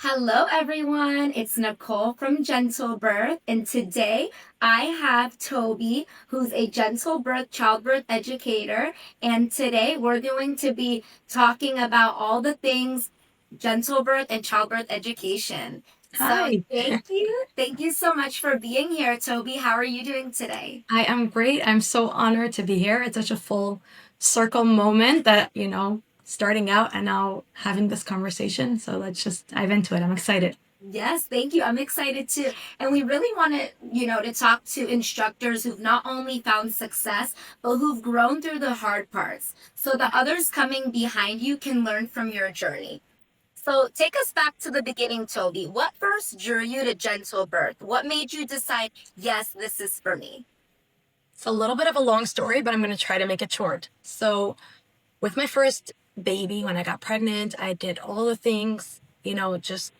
Hello, everyone. It's Nicole from gentlebirth, and today I have Toby, who's a gentlebirth childbirth educator. And today we're going to be talking about all the things gentlebirth and childbirth education. So, Hi, thank you. Thank you so much for being here, Toby. How are you doing today? I am great. I'm so honored to be here. It's such a full circle moment that, starting out and now having this conversation. So let's just dive into it. I'm excited. Yes, thank you. I'm excited too. And we really want to talk to instructors who've not only found success, but who've grown through the hard parts so that others coming behind you can learn from your journey. So take us back to the beginning, Toby. What first drew you to gentle birth? What made you decide, yes, this is for me? It's a little bit of a long story, but I'm going to try to make it short. So, with my first baby, when I got pregnant, I did all the things, just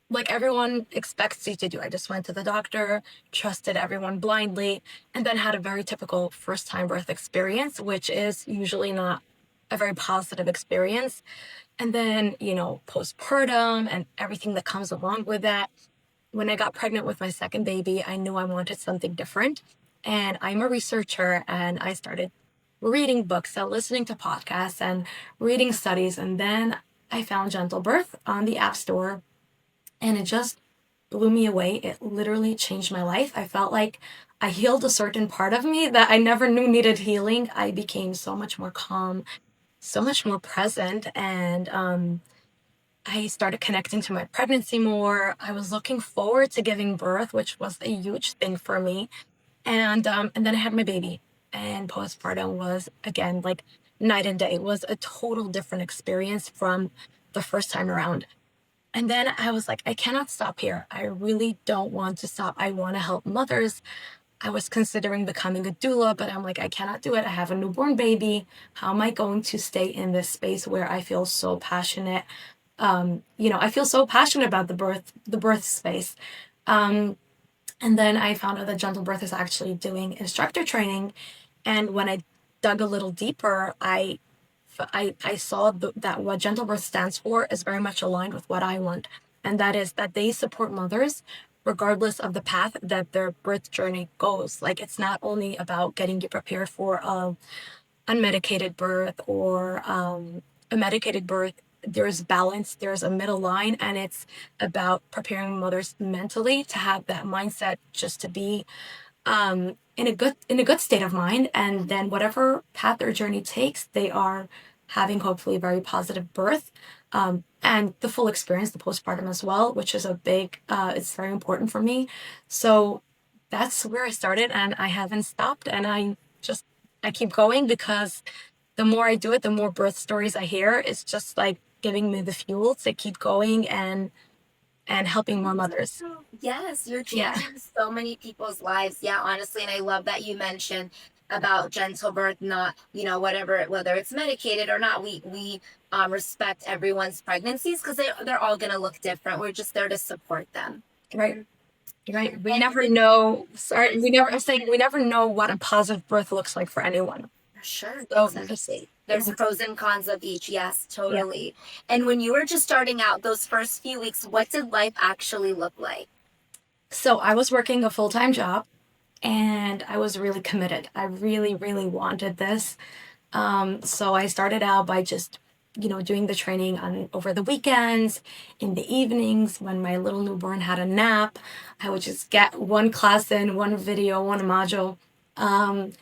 like everyone expects you to do. I just went to the doctor, trusted everyone blindly, and then had a very typical first time birth experience, which is usually not a very positive experience. And then, postpartum and everything that comes along with that. When I got pregnant with my second baby, I knew I wanted something different. And I'm a researcher and I started reading books and listening to podcasts and reading studies. And then I found Gentle Birth on the App Store and it just blew me away. It literally changed my life. I felt like I healed a certain part of me that I never knew needed healing. I became so much more calm, so much more present, and I started connecting to my pregnancy more. I was looking forward to giving birth, which was a huge thing for me. And then I had my baby, and postpartum was again like night and day. It was a total different experience from the first time around. And then I was like, I cannot stop here. I really don't want to stop. I want to help mothers. I was considering becoming a doula, but I'm like, I cannot do it. I have a newborn baby. How am I going to stay in this space where I feel so passionate? I feel so passionate about the birth space. Um, and then I found out that Gentle Birth is actually doing instructor training. And when I dug a little deeper, I saw that what Gentle Birth stands for is very much aligned with what I want. And that is that they support mothers regardless of the path that their birth journey goes. Like, it's not only about getting you prepared for unmedicated birth or a medicated birth. There's balance, there's a middle line, and it's about preparing mothers mentally to have that mindset just to be in a good state of mind, and then whatever path their journey takes, they are having hopefully a very positive birth, and the full experience, the postpartum as well, which is a big it's very important for me. So that's where I started, and I haven't stopped, and I keep going because the more I do it, the more birth stories I hear. It's just like giving me the fuel to keep going and helping more mothers. Yes, you're Yeah. changing so many people's lives. Yeah, honestly, and I love that you mentioned about gentle birth, not, whatever, whether it's medicated or not. We respect everyone's pregnancies because they're all gonna look different. We're just there to support them. Right. Right. We And never know. Sorry, I'm saying we never know what a positive birth looks like for anyone. sure, So just, exactly. There's yeah. pros and cons of each. Yes, Yeah. totally. And when you were just starting out, those first few weeks, what did life actually look like? So I was working a full time job and I was really committed. I really, really wanted this. So I started out by just, doing the training on over the weekends, in the evenings when my little newborn had a nap. I would just get one class in, one video, one module. Um,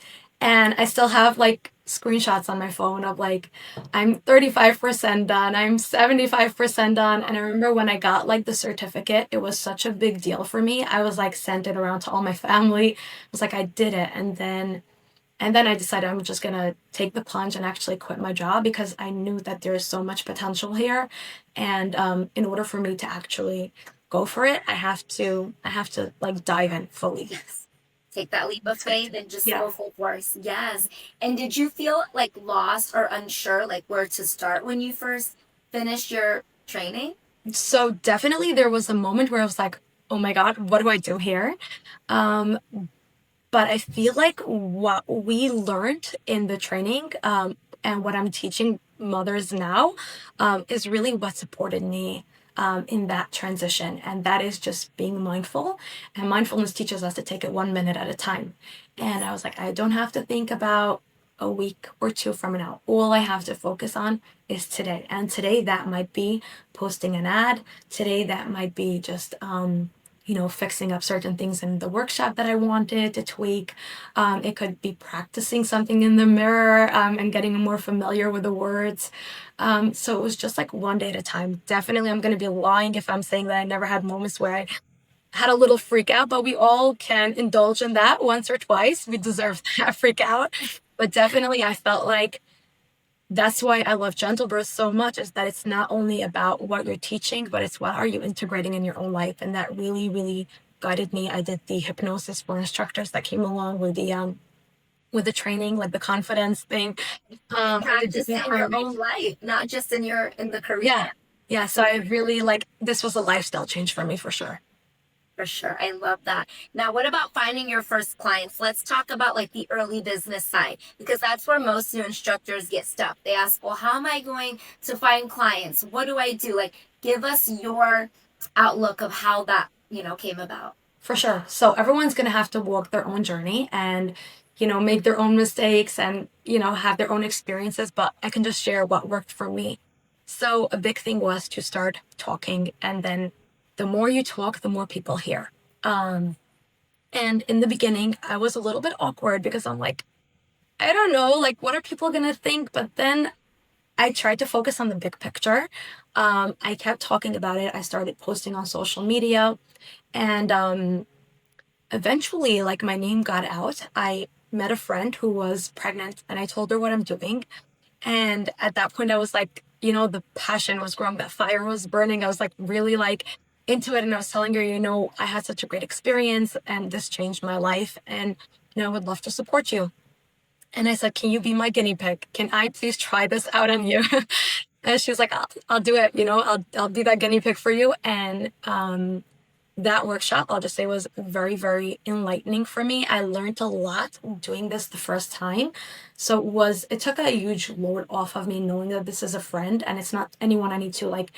and I still have like screenshots on my phone of like I'm 35% done, I'm 75% done. And I remember when I got like the certificate, it was such a big deal for me. I was like sent it around to all my family. I was like, I did it. And then I decided I'm just gonna take the plunge and actually quit my job because I knew that there is so much potential here, and in order for me to actually go for it, I have to like dive in fully. Yes. Take that leap of faith and just Yeah. go full force. Yes. And did you feel like lost or unsure, like where to start when you first finished your training? So definitely there was a moment where I was like, oh my God, what do I do here? Um, but I feel like what we learned in the training, and what I'm teaching mothers now, is really what supported me. in that transition. And that is just being mindful. And mindfulness teaches us to take it 1 minute at a time. And I was like, I don't have to think about a week or two from now. All I have to focus on is today. And today that might be posting an ad. Today that might be just, fixing up certain things in the workshop that I wanted to tweak. It could be practicing something in the mirror and getting more familiar with the words. So it was just like one day at a time. Definitely, I'm going to be lying if I'm saying that I never had moments where I had a little freak out, but we all can indulge in that once or twice. We deserve that freak out. But definitely, I felt like that's why I love gentle birth so much, is that it's not only about what you're teaching, but it's what are you integrating in your own life. And that really, really guided me. I did the hypnosis for instructors that came along with the training, like the confidence thing. Practice it in your own life, not just in the career. Yeah. Yeah. So I really like, this was a lifestyle change for me for sure. For sure. I love that. Now, what about finding your first clients? Let's talk about like the early business side, because that's where most new instructors get stuck. They ask, well, how am I going to find clients? What do I do? Like, give us your outlook of how that, came about. For sure. So everyone's going to have to walk their own journey and, make their own mistakes and, have their own experiences. But I can just share what worked for me. So a big thing was to start talking. And then the more you talk, the more people hear. And in the beginning, I was a little bit awkward because I'm like, I don't know, like, what are people going to think? But then I tried to focus on the big picture. I kept talking about it. I started posting on social media. And eventually, like, my name got out. I met a friend who was pregnant and I told her what I'm doing. And at that point, I was like, the passion was growing, that fire was burning. I was like, really like into it. And I was telling her, I had such a great experience and this changed my life. And, I would love to support you. And I said, can you be my guinea pig? Can I please try this out on you? And she was like, I'll do it. I'll be that guinea pig for you. And that workshop, I'll just say, was very, very enlightening for me. I learned a lot doing this the first time. So it took a huge load off of me knowing that this is a friend and it's not anyone I need to like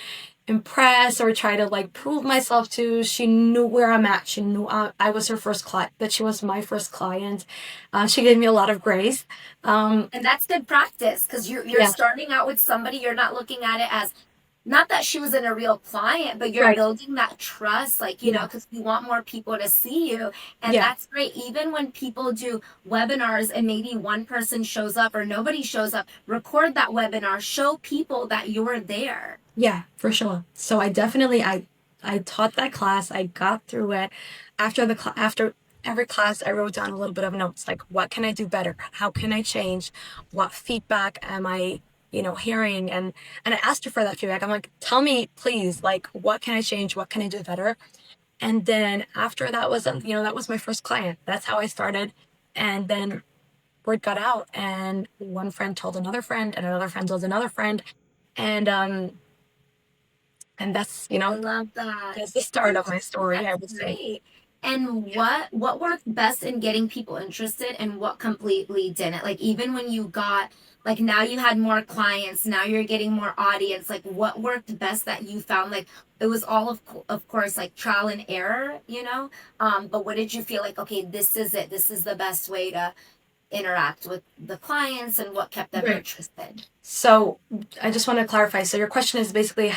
impress or try to like prove myself to. She knew where I'm at. She knew I was her first client, that she was my first client. She gave me a lot of grace. And that's good practice, because you're starting out with somebody. You're not looking at it as, not that she was in a real client, but you're Right. building that trust, like, because we want more people to see you. And that's great. Even when people do webinars and maybe one person shows up or nobody shows up, record that webinar, show people that you're there. Yeah, for sure. So I definitely I taught that class. I got through it. After every class, I wrote down a little bit of notes like, what can I do better? How can I change? What feedback am I, hearing? And I asked her for that feedback. I'm like, tell me, please, like, what can I change? What can I do better? And then after that was, that was my first client. That's how I started. And then word got out, and one friend told another friend, and another friend told another friend, and that's I love that. that's the start of my story, I would say. Great. And what worked best in getting people interested and what completely didn't? Like, even when you got, like, now you had more clients, now you're getting more audience, like, what worked best that you found? Like, it was all of course like trial and error, but what did you feel like, okay, this is it, this is the best way to interact with the clients, and what kept them Right. interested? So I just want to clarify. So your question is basically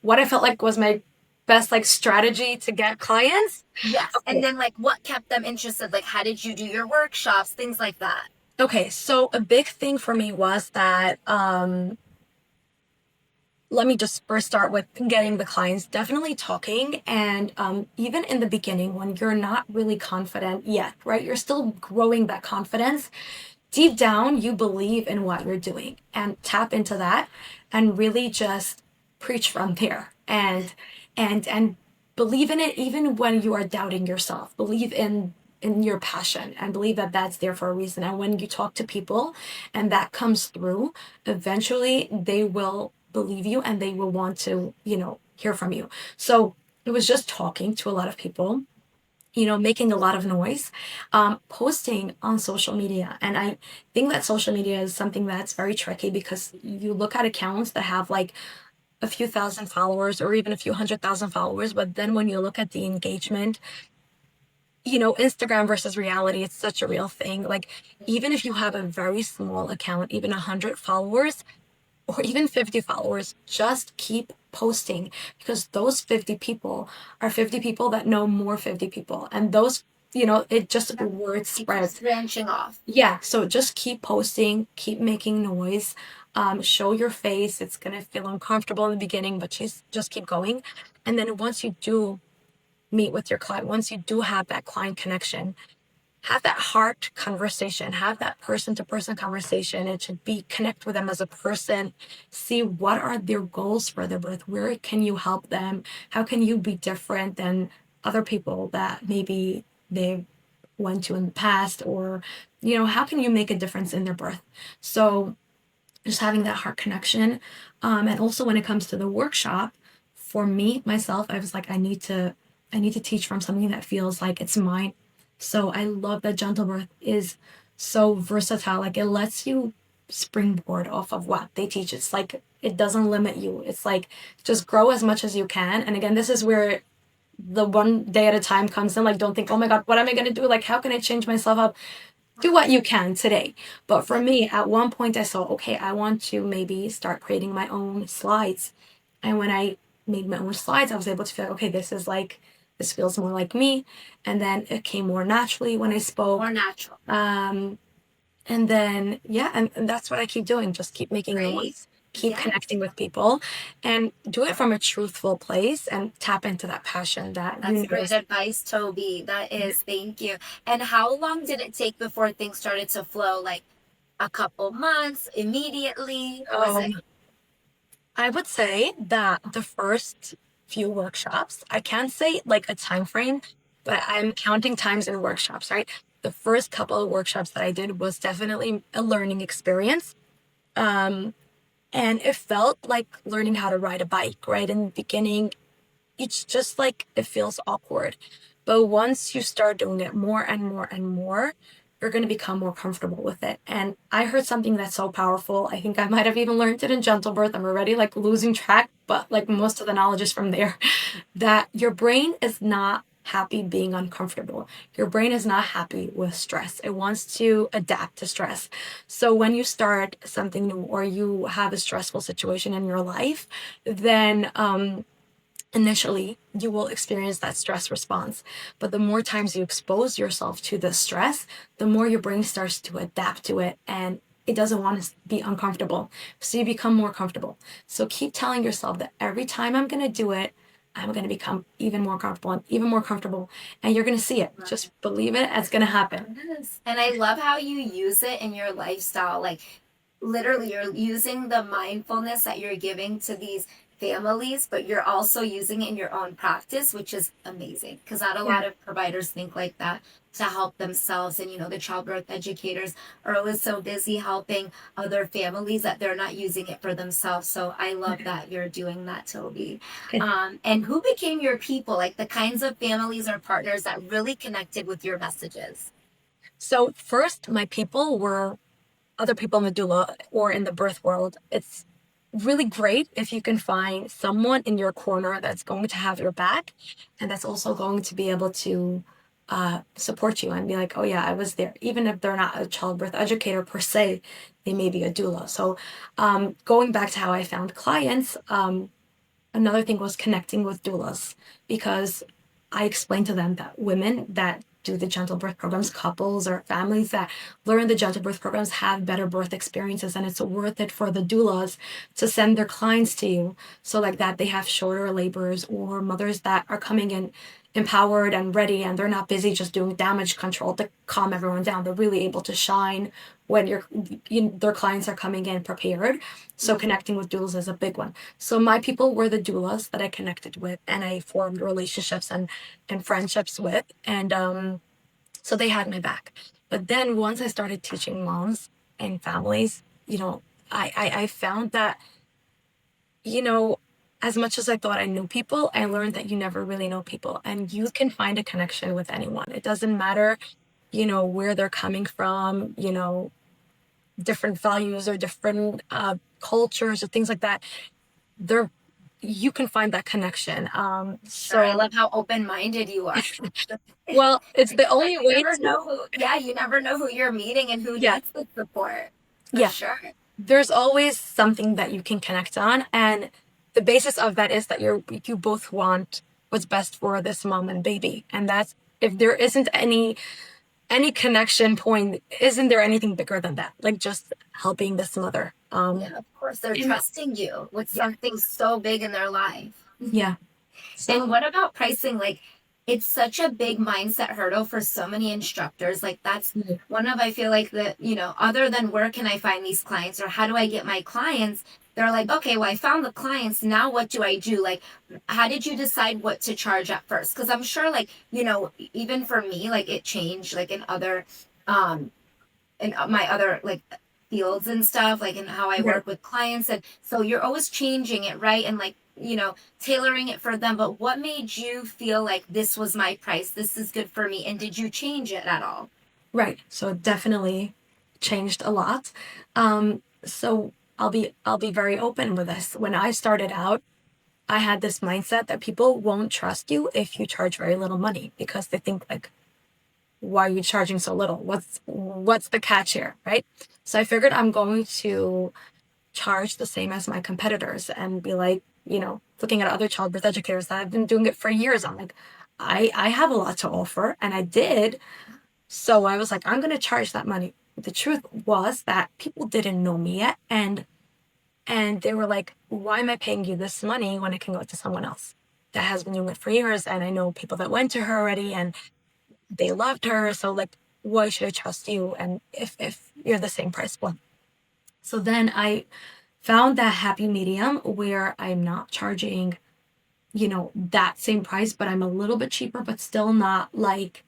what I felt like was my best like strategy to get clients. Yes. Okay. And then, like, what kept them interested? Like, how did you do your workshops, things like that? Okay, so a big thing for me was that let me just first start with getting the clients, definitely talking. And even in the beginning, when you're not really confident yet, right? You're still growing that confidence. Deep down, you believe in what you're doing, and tap into that and really just preach from there and believe in it even when you are doubting yourself. Believe in your passion and believe that that's there for a reason. And when you talk to people and that comes through, eventually they will believe you and they will want to, hear from you. So it was just talking to a lot of people, making a lot of noise, posting on social media. And I think that social media is something that's very tricky because you look at accounts that have like a few thousand followers or even a few 100,000 followers. But then when you look at the engagement, Instagram versus reality, it's such a real thing. Like, even if you have a very small account, even 100 followers or even 50 followers, just keep posting, because those 50 people are 50 people that know more 50 people. And those, it just word spreads. Branching off. Yeah, so just keep posting, keep making noise, show your face. It's gonna feel uncomfortable in the beginning, but just keep going. And then once you do meet with your client, once you do have that client connection, have that heart conversation, have that person to person conversation. It should be connect with them as a person, see what are their goals for their birth, where can you help them, how can you be different than other people that maybe they went to in the past, or how can you make a difference in their birth. So just having that heart connection. And also when it comes to the workshop, for me myself, I was like, I need to teach from something that feels like it's mine. So I love that gentle birth is so versatile. Like, it lets you springboard off of what they teach. It's like it doesn't limit you. It's like just grow as much as you can. And again, this is where the one day at a time comes in. Like, don't think, oh my god, what am I going to do? Like, how can I change myself up? Do what you can today. But for me, at one point I saw, okay, I want to maybe start creating my own slides. And when I made my own slides, I was able to feel, okay, this feels more like me. And then it came more naturally when I spoke. More natural. And then, yeah, and that's what I keep doing. Just keep making noise, keep Yes. connecting with people, and do it from a truthful place and tap into that passion that That's great advice, Toby. That is, thank you. And how long did it take before things started to flow? Like a couple months, immediately? Was it? I would say that the first few workshops, I can't say like a time frame, but I'm counting times in workshops, right? The first couple of workshops that I did was definitely a learning experience. And it felt like learning how to ride a bike, right? In the beginning, it's just like it feels awkward. But once you start doing it more and more and more, you're going to become more comfortable with it. And I heard something that's so powerful. I think I might have even learned it in gentle birth. I'm already like losing track, but like most of the knowledge is from there. That your brain is not happy being uncomfortable. Your brain is not happy with stress. It wants to adapt to stress. So when you start something new or you have a stressful situation in your life, then initially you will experience that stress response. But the more times you expose yourself to the stress, the more your brain starts to adapt to it, and it doesn't want to be uncomfortable. So you become more comfortable. So keep telling yourself that every time I'm going to do it, I'm going to become even more comfortable and even more comfortable. And you're going to see it. Just believe it. It's going to happen. Yes. And I love how you use it in your lifestyle. Like, literally, you're using the mindfulness that you're giving to these families, but you're also using it in your own practice, which is amazing, because not a lot of providers think like that to help themselves. And the childbirth educators are always so busy helping other families that they're not using it for themselves. So I love that you're doing that, Toby. And who became your people, like the kinds of families or partners that really connected with your messages? So first, my people were other people in the doula or in the birth world. It's really great if you can find someone in your corner that's going to have your back and that's also going to be able to support you and be like, oh yeah, I was there. Even if they're not a childbirth educator per se, they may be a doula. So going back to how I found clients, another thing was connecting with doulas, because I explained to them that women that do the gentle birth programs, couples or families that learn the gentle birth programs have better birth experiences, and it's worth it for the doulas to send their clients to you. So like that they have shorter labors, or mothers that are coming in empowered and ready and they're not busy just doing damage control to calm everyone down. They're really able to shine when their clients are coming in prepared. So connecting with doulas is a big one. So my people were the doulas that I connected with and I formed relationships and friendships with. And so they had my back. But then once I started teaching moms and families, I found that, as much as I thought I knew people, I learned that you never really know people, and you can find a connection with anyone. It doesn't matter, where they're coming from, different values or different cultures or things like that. They're you can find that connection. Sure, I So, love how open-minded you are. well, it's the Like only you way never to, know yeah, you never know who you're meeting and who yeah, needs the support. For yeah. sure. There's always something that you can connect on, and the basis of that is that you both want what's best for this mom and baby, and that's if there isn't any connection point, isn't there anything bigger than that? Like just helping this mother. Yeah, of course, they're And trusting you with yeah, something so big in their life. yeah. And So what about pricing? Like, it's such a big mindset hurdle for so many instructors. Like, that's yeah, one of, I feel like, other than where can I find these clients or how do I get my clients? They're like, okay, well, I found the clients. Now what do I do? Like, how did you decide what to charge at first? Because I'm sure, like, even for me, like, it changed, like, um, in my other like fields and stuff, like in how I right. work with clients. And so you're always changing it, right? And like, tailoring it for them. But what made you feel like this was my price? This is good for me. And did you change it at all? Right. So it definitely changed a lot. So I'll be very open with this. When I started out, I had this mindset that people won't trust you if you charge very little money because they think like, why are you charging so little? What's the catch here, right? So I figured I'm going to charge the same as my competitors and be like, looking at other childbirth educators that have been doing it for years. I'm like, I have a lot to offer, and I did. So I was like, I'm going to charge that money. The truth was that people didn't know me yet, and they were like, why am I paying you this money when I can go to someone else that has been doing it for years, and I know people that went to her already and they loved her, so like, why should I trust you? And if you're the same price point. So then I found that happy medium where I'm not charging, that same price, but I'm a little bit cheaper, but still not like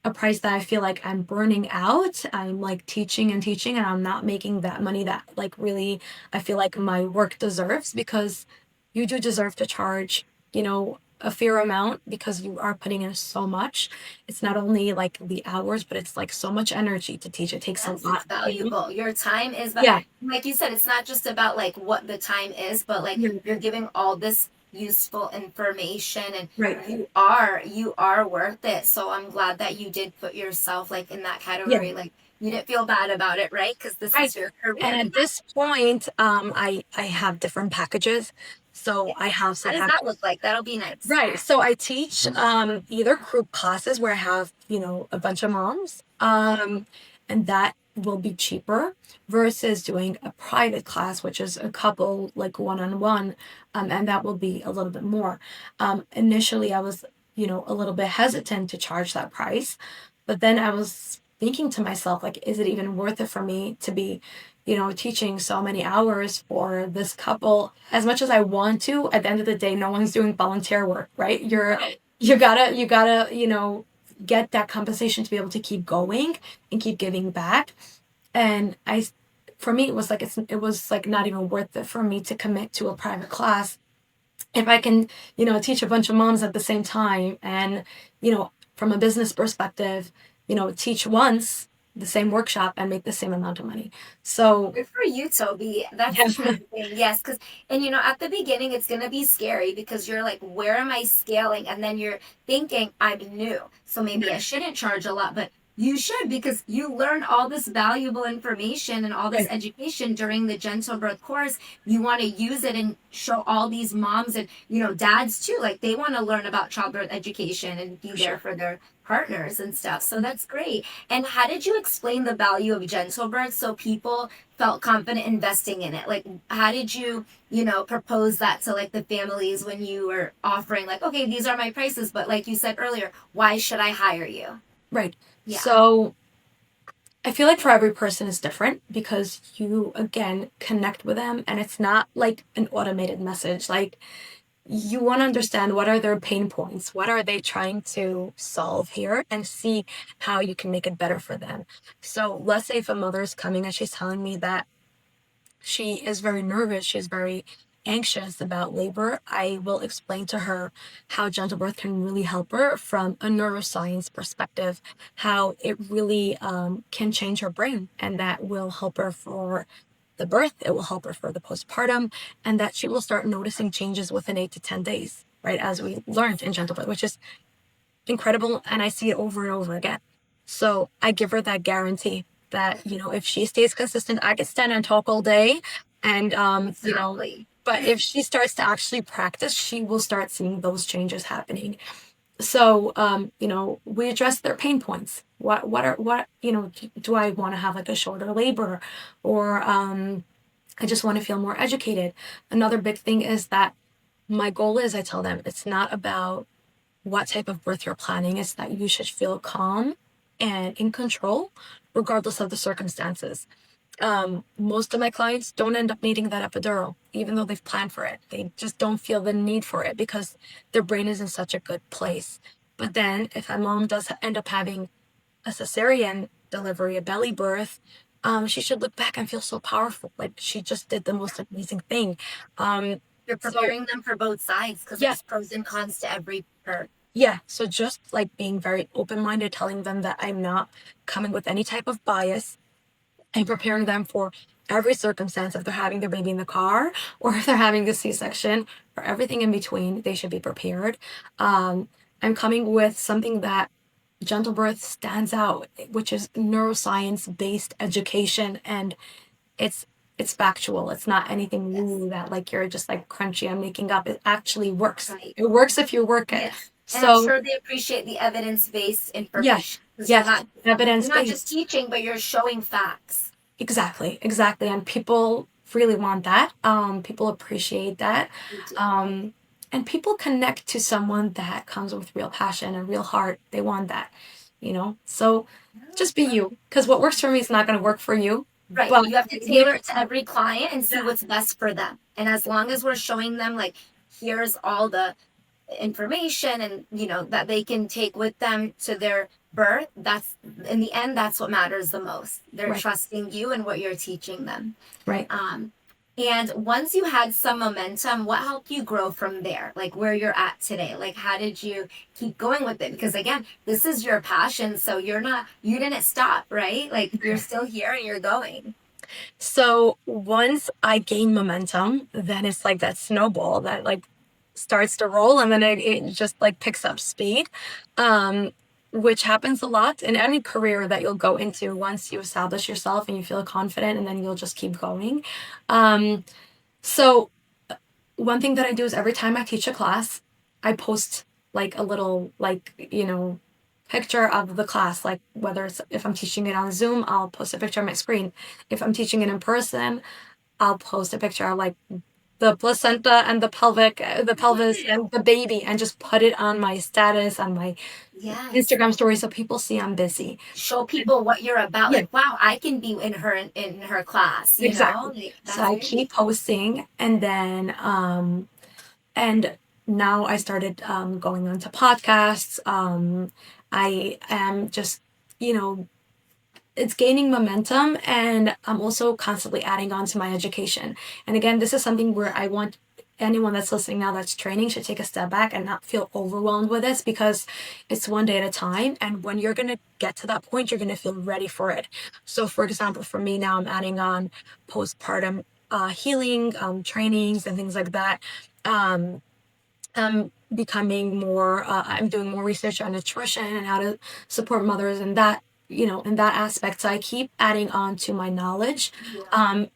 a price that I feel like I'm burning out. I'm like teaching and teaching, and I'm not making that money that like really I feel like my work deserves, because you do deserve to charge, a fair amount because you are putting in so much. It's not only like the hours, but it's like so much energy to teach. It takes a Yes, it's lot of you. valuable. Your time is, but Yeah. like you said, it's not just about like what the time is, but like Yeah. you're giving all this useful information and Right. you are worth it. So I'm glad that you did put yourself like in that Yeah. category. Like you didn't feel bad about it, right? Because this Right. is your And career. at this point, I have different packages. So I have How set does that look like? That'll be nice. right. So I teach either group classes where I have, a bunch of moms. And that will be cheaper versus doing a private class, which is a couple like one-on-one, and that will be a little bit more. Initially I was, a little bit hesitant to charge that price, but then I was thinking to myself, like, is it even worth it for me to be teaching so many hours for this couple? As much as I want to, at the end of the day, no one's doing volunteer work, right? No. You gotta, get that compensation to be able to keep going and keep giving back. And for me, it was like not even worth it for me to commit to a private class if I can, teach a bunch of moms at the same time, and, from a business perspective, teach once the same workshop and make the same amount of money. So, Good for you, Toby. That's yeah, amazing. Yes, because and at the beginning it's gonna be scary because you're like, where am I scaling? And then you're thinking, I'm new, so maybe I shouldn't charge a lot, but you should because you learn all this valuable information and all this right, education during the gentle birth course. You want to use it and show all these moms and dads too. Like they want to learn about childbirth education and be for there sure. for their partners and stuff. So that's great. And how did you explain the value of gentle birth so people felt confident investing in it? Like, how did you, propose that to like the families when you were offering, like, okay, these are my prices, but like you said earlier, why should I hire you? Right. Yeah. So I feel like for every person is different because you again connect with them, and it's not like an automated message. Like, you want to understand what are their pain points, what are they trying to solve here, and see how you can make it better for them. So let's say if a mother is coming and she's telling me that she is very nervous, she's very anxious about labor, I will explain to her how gentle birth can really help her from a neuroscience perspective, how it really can change her brain, and that will help her for the birth, it will help her for the postpartum, and that she will start noticing changes within 8 to 10 days, right? As we learned in gentle birth, which is incredible. And I see it over and over again. So I give her that guarantee that, if she stays consistent, I can stand and talk all day. And, Exactly. but if she starts to actually practice, she will start seeing those changes happening. So, we address their pain points. Do I want to have like a shorter labor, or I just want to feel more educated? Another big thing is that my goal is, I tell them, it's not about what type of birth you're planning, it's that you should feel calm and in control, regardless of the circumstances. Most of my clients don't end up needing that epidural, even though they've planned for it. They just don't feel the need for it because their brain is in such a good place. But then, if a mom does end up having a cesarean delivery, a belly birth, she should look back and feel so powerful. Like she just did the most amazing thing. You're So, preparing them for both sides because yeah, there's pros and cons to every birth. yeah. So just like being very open minded, telling them that I'm not coming with any type of bias, and preparing them for every circumstance. If they're having their baby in the car or if they're having a C-section or everything in between, they should be prepared. I'm coming with something that gentle birth stands out, which is neuroscience based education, and it's it's factual. It's not anything new that like you're just like crunchy I'm making up. It actually works. Right. It works if you work it. Yeah. And I'm So sure they appreciate the evidence-based yeah, information because yeah, evidence you're not based. just teaching, but you're showing facts. Exactly, exactly. And people really want that. People appreciate that. You do. Um, and people connect to someone that comes with real passion and real heart. They want that. So just be you. Because what works for me is not going to work for you. Right. But You have to tailor it to every client and see what's best for them. And as long as we're showing them, like, here's all the information and, that they can take with them to their birth, that's in the end, that's what matters the most. They're right, trusting you and what you're teaching them. right. And once you had some momentum, what helped you grow from there? Like where you're at today? Like how did you keep going with it? Because again, this is your passion, so you didn't stop, right? Like you're still here and you're going. So once I gain momentum, then it's like that snowball that like starts to roll, and then it just like picks up speed, um, which happens a lot in any career that you'll go into. Once you establish yourself and you feel confident, and then you'll just keep going. Um, so one thing that I do is every time I teach a class, I post like a little like picture of the class. Like whether it's if I'm teaching it on Zoom, I'll post a picture on my screen. If I'm teaching it in person, I'll post a picture of like the placenta and the pelvis and the baby, and just put it on my status on my Yes. Instagram story so people see I'm busy. Show people what you're about. Yeah, Like, wow, I can be in her class, exactly. Like So that's I great. keep posting, and then and now I started going on to podcasts. I am just you know it's gaining momentum, and I'm also constantly adding on to my education. And again, this is something where I want anyone that's listening now that's training should take a step back and not feel overwhelmed with this, because it's one day at a time, and when you're going to get to that point, you're going to feel ready for it. So for example, for me now, I'm adding on postpartum healing trainings and things like that. um, I'm becoming more I'm doing more research on nutrition and how to support mothers in that in that aspect. So I keep adding on to my knowledge. Yeah.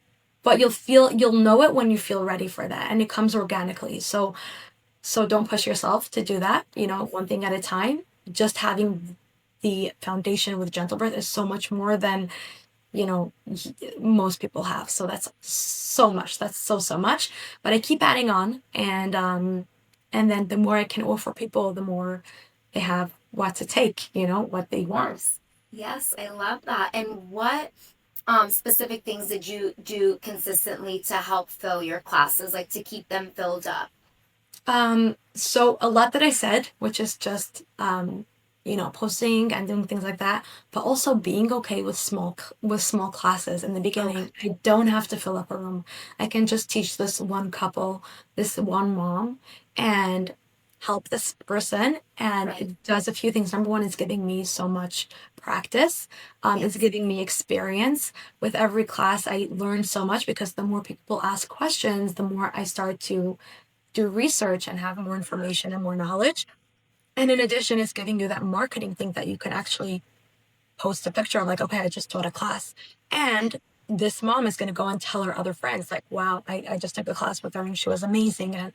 But you'll know it when you feel ready for that, and it comes organically. So don't push yourself to do that, one thing at a time. Just having the foundation with gentle birth is so much more than you know most people have. So that's so much. That's so much. But I keep adding on, and then the more I can offer people, the more they have what to take, what they want. Yes. Yes, I love that. And what specific things did you do consistently to help fill your classes, like to keep them filled up? So a lot that I said, which is just posting and doing things like that, but also being okay with small classes in the beginning. Okay. I don't have to fill up a room. I can just teach this one couple, this one mom, and help this person. And Right. it does a few things. Number one, it's giving me so much practice. It's Yes. giving me experience. With every class, I learn so much because the more people ask questions, the more I start to do research and have more information and more knowledge. And in addition, it's giving you that marketing thing that you can actually post a picture of, like, okay, I just taught a class. And this mom is going to go and tell her other friends, like, wow, I just took a class with her and she was amazing. And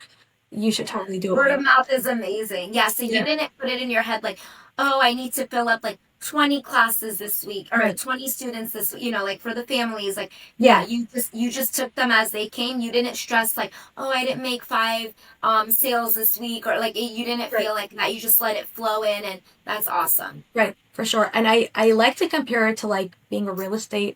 you should Yeah. totally do Word it. of mouth is amazing. Yeah. So you Yeah. didn't put it in your head like, oh, I need to fill up like 20 classes this week or Right. 20 students this week, like for the families. Like, yeah, Yeah. you just took them as they came. You didn't stress like, oh, I didn't make five sales this week, or like you didn't Right. feel like that. You just let it flow in, and that's awesome. Right, for sure. And I like to compare it to like being a real estate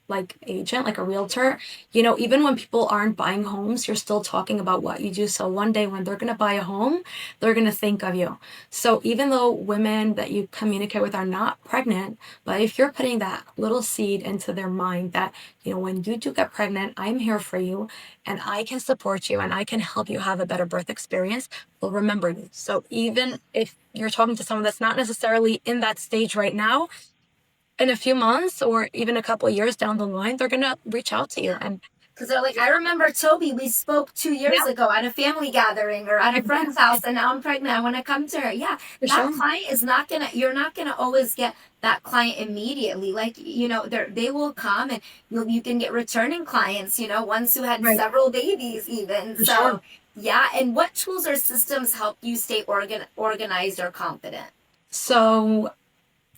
like agent, like a realtor. Even when people aren't buying homes, you're still talking about what you do. So one day when they're going to buy a home, they're going to think of you. So even though women that you communicate with are not pregnant, but if you're putting that little seed into their mind that, when you do get pregnant, I'm here for you and I can support you and I can help you have a better birth experience, will remember you. So even if you're talking to someone that's not necessarily in that stage right now, in a few months or even a couple of years down the line, they're gonna reach out to you. Yeah. And Because they're like, I remember Toby, we spoke 2 years yeah, ago at a family gathering or at a friend's exactly, house, and now I'm pregnant. I want to come to her. Yeah, for that sure. client is not gonna, you're not gonna always get that client immediately. Like, they will come, and you can get returning clients, ones who had Right, several babies even. for sure. So, yeah. And what tools or systems help you stay organized or confident? So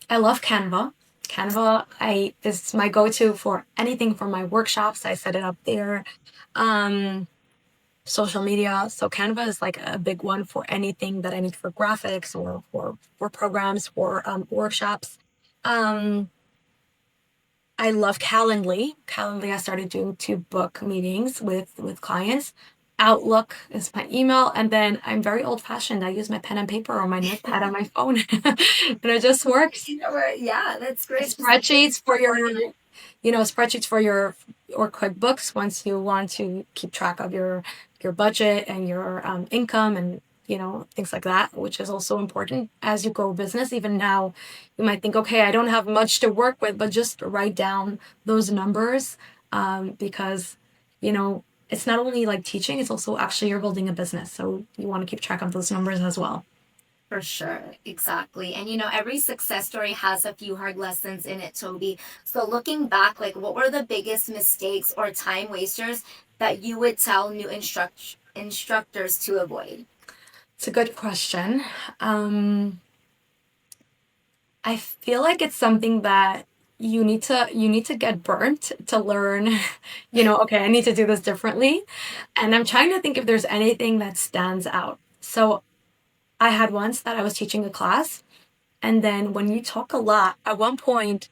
I love Canva. Canva, I is my go-to for anything for my workshops. I set it up there. Um, Social media. So Canva is like a big one for anything that I need for graphics or for programs for workshops. Um, I love Calendly. Calendly, I started doing to book meetings with clients. Outlook is my email, and then I'm very old fashioned. I use my pen and paper or my notepad on my phone, and it just works. Yeah, that's great. Just Spreadsheets for your, organized. spreadsheets for your or QuickBooks once you want to keep track of your budget and your income and things like that, which is also important as you grow business. Even now, you might think, okay, I don't have much to work with, but just write down those numbers because it's not only like teaching; it's also actually you're building a business, so you want to keep track of those numbers as well. For sure, exactly. And every success story has a few hard lessons in it, Toby. So looking back, like what were the biggest mistakes or time wasters that you would tell new instructors to avoid? It's a good question. Um, I feel like it's something that you need to get burnt to learn, okay, I need to do this differently. And I'm trying to think if there's anything that stands out. So I had once that I was teaching a class, and then when you talk a lot, at one point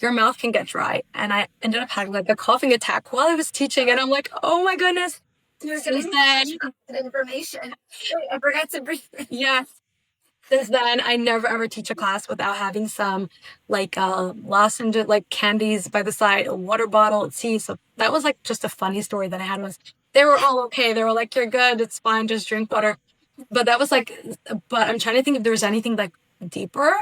your mouth can get dry. And I ended up having like a coughing attack while I was teaching, and I'm like, oh my goodness. You're Since getting then, information. Wait, I forgot to breathe. yeah, since then, I never ever teach a class without having some like lozenge, like candies by the side, a water bottle, tea. So that was like just a funny story that I had was they were all okay. They were like, "You're good. It's fine. Just drink water." But that was like, but I'm trying to think if there's anything like deeper.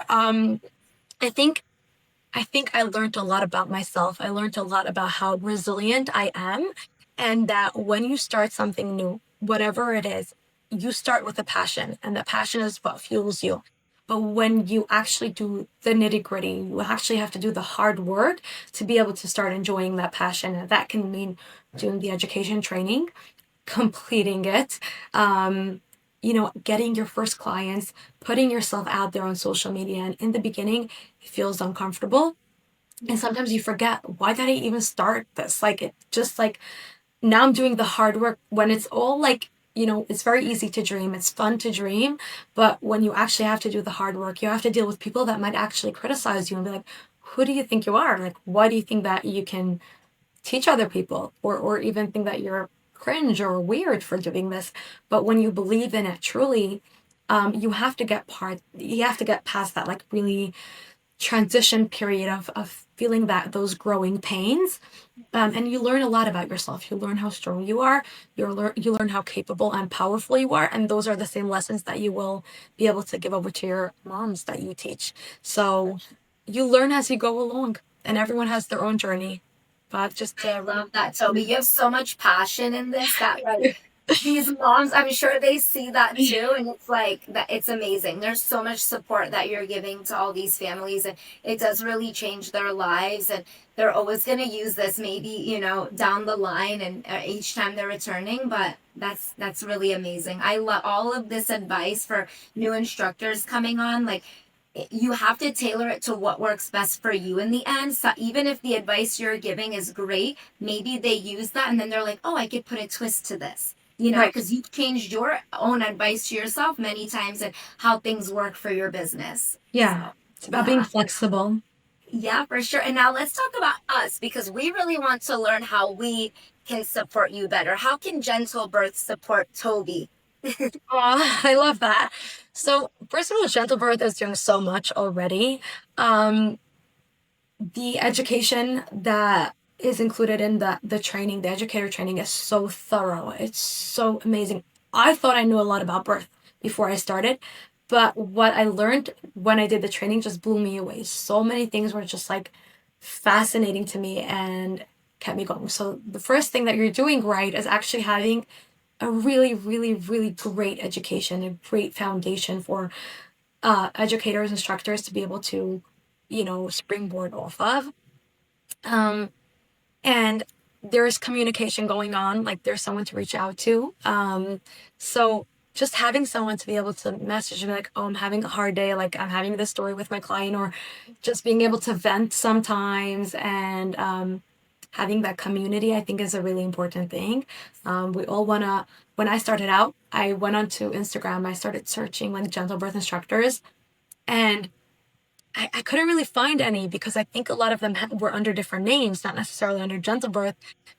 I think I learned a lot about myself. I learned a lot about how resilient I am, and that when you start something new, whatever it is, you start with a passion, and the passion is what fuels you. But when you actually do the nitty gritty, you actually have to do the hard work to be able to start enjoying that passion. And that can mean doing the education training, completing it, getting your first clients, putting yourself out there on social media. And in the beginning, it feels uncomfortable. And Yeah. sometimes you forget, why did I even start this? Like, it just like now I'm doing the hard work when it's all like, it's very easy to dream. It's fun to dream. But when you actually have to do the hard work, you have to deal with people that might actually criticize you and be like, who do you think you are? Like, why do you think that you can teach other people or even think that you're cringe or weird for doing this? But when you believe in it truly, you have to get past that like really transition period of feeling those growing pains. And you learn a lot about yourself. You learn how strong you are. You learn how capable and powerful you are. And those are the same lessons that you will be able to give over to your moms that you teach. So you learn as you go along, and everyone has their own journey. But just I love that, Toby. You have so much passion in this that like these moms, I'm sure they see that too, and it's like that. It's amazing. There's so much support that you're giving to all these families, and it does really change their lives. And they're always going to use this, maybe down the line, and each time they're returning. But that's really amazing. I love all of this advice for new instructors coming on. Like you have to tailor it to what works best for you in the end. So even if the advice you're giving is great, maybe they use that and then they're like, oh, I could put a twist to this, right. because you've changed your own advice to yourself many times and how things work for your business. Yeah. So, It's about being yeah. flexible. Yeah, for sure. And now let's talk about us because we really want to learn how we can support you better. How can Gentle Birth support Toby? Oh, I love that. So, first of all, Gentle Birth is doing so much already. Um, the education that is included in the training, the educator training, is so thorough. It's so amazing. I thought I knew a lot about birth before I started, but what I learned when I did the training just blew me away. So many things were just like fascinating to me and kept me going. So the first thing that you're doing right is actually having a really, really, really great education, a great foundation for educators, instructors to be able to, springboard off of. Um, and there's communication going on, like there's someone to reach out to. So just having someone to be able to message me like, oh, I'm having a hard day, like I'm having this story with my client, or just being able to vent sometimes, and having that community, I think, is a really important thing. We all wanna. When I started out, I went onto Instagram. I started searching like gentle birth instructors, and I couldn't really find any because I think a lot of them were under different names, not necessarily under gentle birth.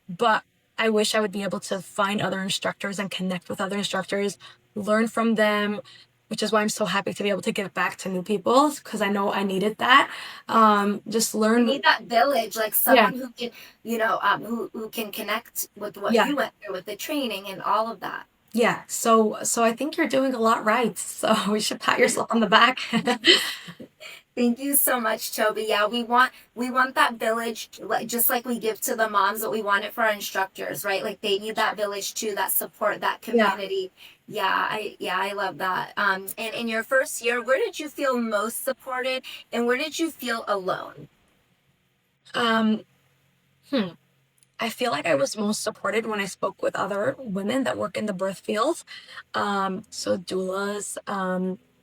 But I wish I would be able to find other instructors and connect with other instructors, learn from them, which is why I'm so happy to be able to give back to new people because I know I needed that. Just You learn. need that village, like Yeah, someone who can, who can connect with what yeah, you went through with the training and all of that. yeah. So I think you're doing a lot right. So we should pat yourself on the back. Thank you so much, Toby. Yeah, we want that village, like just like we give to the moms, but we want it for our instructors, right? Like they need that village too, that support, that Yeah. community. Yeah, I love that. And in your first year, where did you feel most supported, and where did you feel alone? Um, hmm. I feel like I was most supported when I spoke with other women that work in the birth field. So doulas,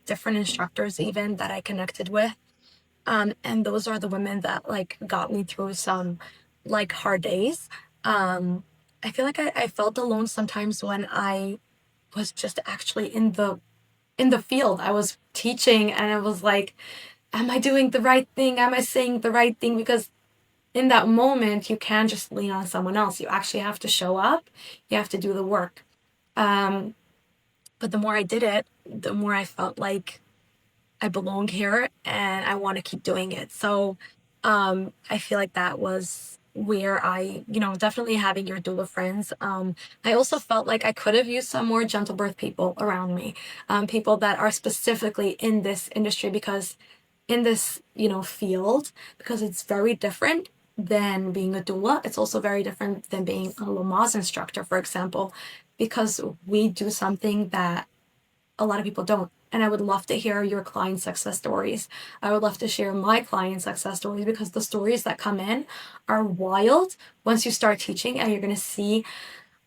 different instructors even that I connected with. And those are the women that like got me through some like hard days. Um, I feel like I felt alone sometimes when I was just actually in the field. I was teaching and I was like, am I doing the right thing? Am I saying the right thing? Because in that moment, you can't just lean on someone else. You actually have to show up. You have to do the work. Um, but the more I did it, the more I felt like I belong here and I want to keep doing it. So I feel like that was where definitely having your doula friends. I also felt like I could have used some more gentle birth people around me, people that are specifically in this industry because in this, field, because it's very different than being a doula. It's also very different than being a Lamaze instructor, for example, because we do something that a lot of people don't. And I would love to hear your client success stories. I would love to share my client success stories because the stories that come in are wild once you start teaching and you're going to see,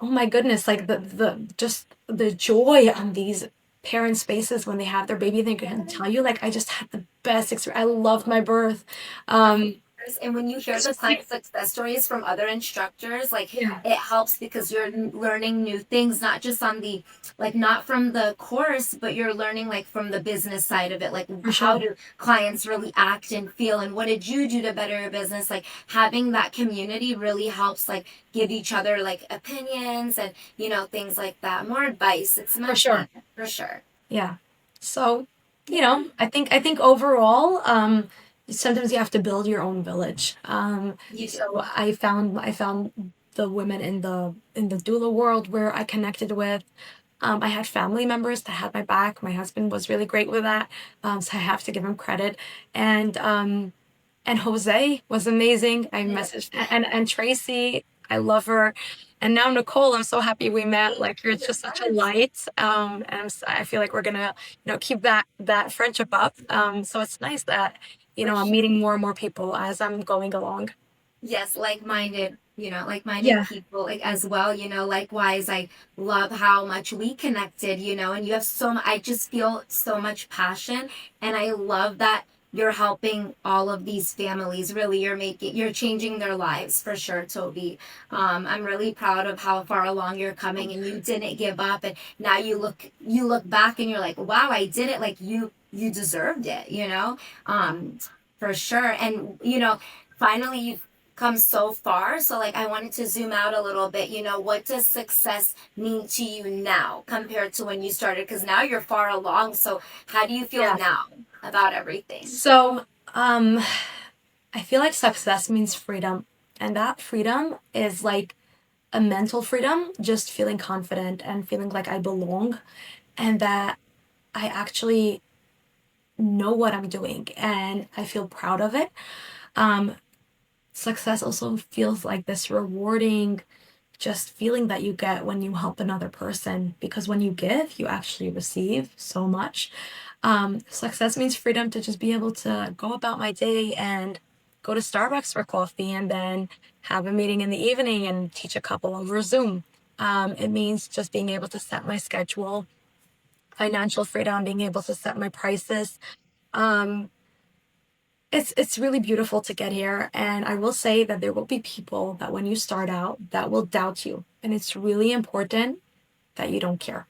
oh my goodness, like the just the joy on these parents' faces when they have their baby. They can tell you like I just had the best experience. I loved my birth. Of Um course. And when you hear it's the just like client success stories from other instructors, like yeah, it helps because you're learning new things, not just on the, like, not from the course, but you're learning like from the business side of it. Like, for how sure. do clients really act and feel? And what did you do to better your business? Like, having that community really helps, like, give each other like opinions and, things like that. More advice. It's For much sure. better, for sure. Yeah. So, I think overall, sometimes you have to build your own village. You do. So I found the women in the doula world where I connected with. I had family members that had my back. My husband was really great with that, so I have to give him credit. And and Jose was amazing. I Yeah. messaged and Tracy, I love her. And now Nicole, I'm so happy we met. Like you're just such a light. And I feel like we're gonna, keep that friendship up. So it's nice that, For I'm sure. meeting more and more people as I'm going along. Yes, like-minded, like-minded Yeah, people like as well, likewise. I love how much we connected, and you have I just feel so much passion, and I love that you're helping all of these families. Really, you're changing their lives for sure, Toby. I'm really proud of how far along you're coming, and you didn't give up, and now you look back and you're like, wow, I did it. Like you deserved it, for sure. And finally you've come so far. So, like, I wanted to zoom out a little bit. What does success mean to you now compared to when you started? Because now you're far along. So, how do you feel yeah. now about everything? So, I feel like success means freedom, and that freedom is like a mental freedom, just feeling confident and feeling like I belong, and that I actually know what I'm doing and I feel proud of it. Um, Success also feels like this rewarding, just feeling that you get when you help another person, because when you give, you actually receive so much. Success means freedom to just be able to go about my day and go to Starbucks for coffee and then have a meeting in the evening and teach a couple over Zoom. It means just being able to set my schedule, financial freedom, being able to set my prices. Um, it's really beautiful to get here, and I will say that there will be people that when you start out that will doubt you, and it's really important that you don't care.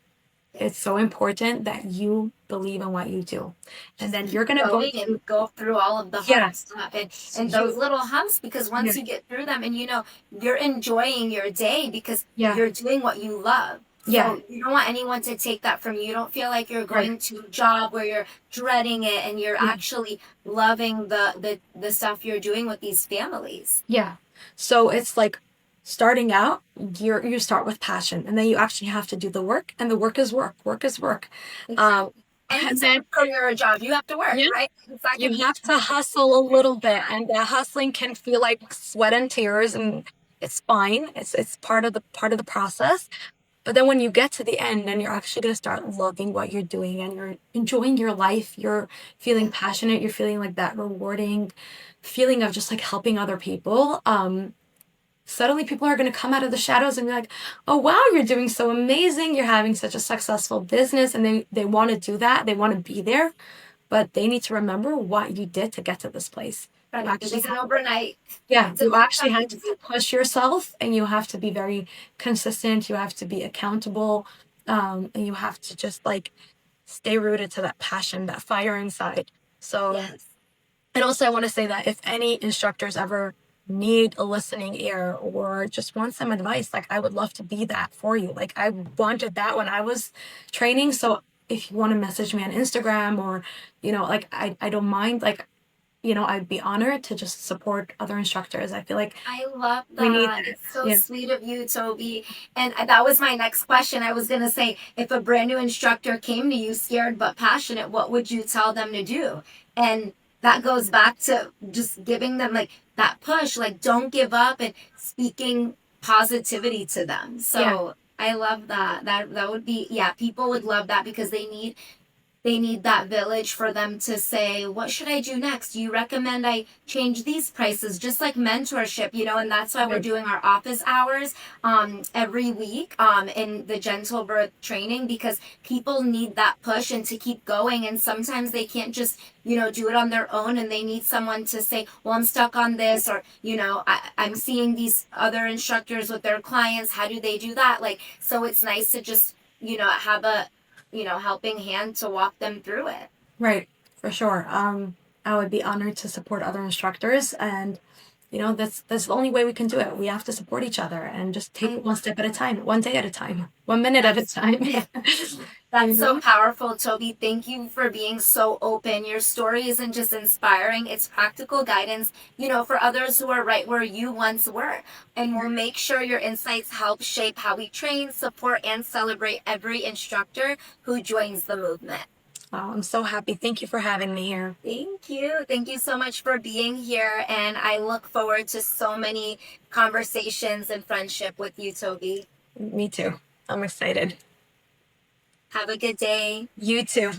It's so important that you believe in what you do, and Just then you're keep gonna go going through. and go through all of the Yeah, hard stuff and those you. little humps, because Yeah, once you get through them and you're enjoying your day because yeah, you're doing what you love. yeah. So you don't want anyone to take that from you. You don't feel like you're Right. going to a job where you're dreading it, and you're Yeah, actually loving the stuff you're doing with these families. yeah. So it's like starting out, you start with passion, and then you actually have to do the work, and the work is work. Work is work. Um, Exactly. Any and type then of career or job, you have to work, yeah, right? It's not gonna you be have to hustle a little bit, and that hustling can feel like sweat and tears, and it's fine. It's part of the process. But then when you get to the end, then you're actually gonna start loving what you're doing, and you're enjoying your life. You're feeling yeah. passionate. You're feeling like that rewarding feeling of just like helping other people. Suddenly people are going to come out of the shadows and be like, oh wow, you're doing so amazing, you're having such a successful business, and they want to do that, they want to be there, but they need to remember what you did to get to this place. You Right. It actually wasn't have, overnight. yeah, It you doesn't actually come have to easy. push yourself, and you have to be very consistent, you have to be accountable, and you have to just like stay rooted to that passion, that fire inside. So Yes. and also, I want to say that if any instructors ever need a listening ear or just want some advice, like I would love to be that for you. Like I wanted that when I was training. So if you want to message me on Instagram or, like I don't mind. Like, I'd be honored to just support other instructors. I feel like I love we need that. that. It's so Yeah. sweet of you, Toby. And that was my next question. I was going to say, if a brand new instructor came to you scared but passionate, what would you tell them to do? And that goes back to just giving them like that push, like don't give up, and speaking positivity to them. Yeah. So I love that. That would be, yeah, people would love that because they need that village for them to say, what should I do next? Do you recommend I change these prices? Just like mentorship, and that's why we're Right. doing our office hours every week in the gentle birth training, because people need that push and to keep going. And sometimes they can't just, do it on their own, and they need someone to say, well, I'm stuck on this, or, I'm seeing these other instructors with their clients. How do they do that? Like, so it's nice to just, have a helping hand to walk them through it. Right. For sure. I would be honored to support other instructors, and you know, that's the only way we can do it. We have to support each other and just take it one step at a time, one day at a time, 1 minute at a time. That's so powerful, Toby. Thank you for being so open. Your story isn't just inspiring, it's practical guidance, for others who are right where you once were. And we'll make sure your insights help shape how we train, support, and celebrate every instructor who joins the movement. Oh, I'm so happy. Thank you for having me here. Thank you. Thank you so much for being here. And I look forward to so many conversations and friendship with you, Toby. Me too. I'm excited. Have a good day. You too.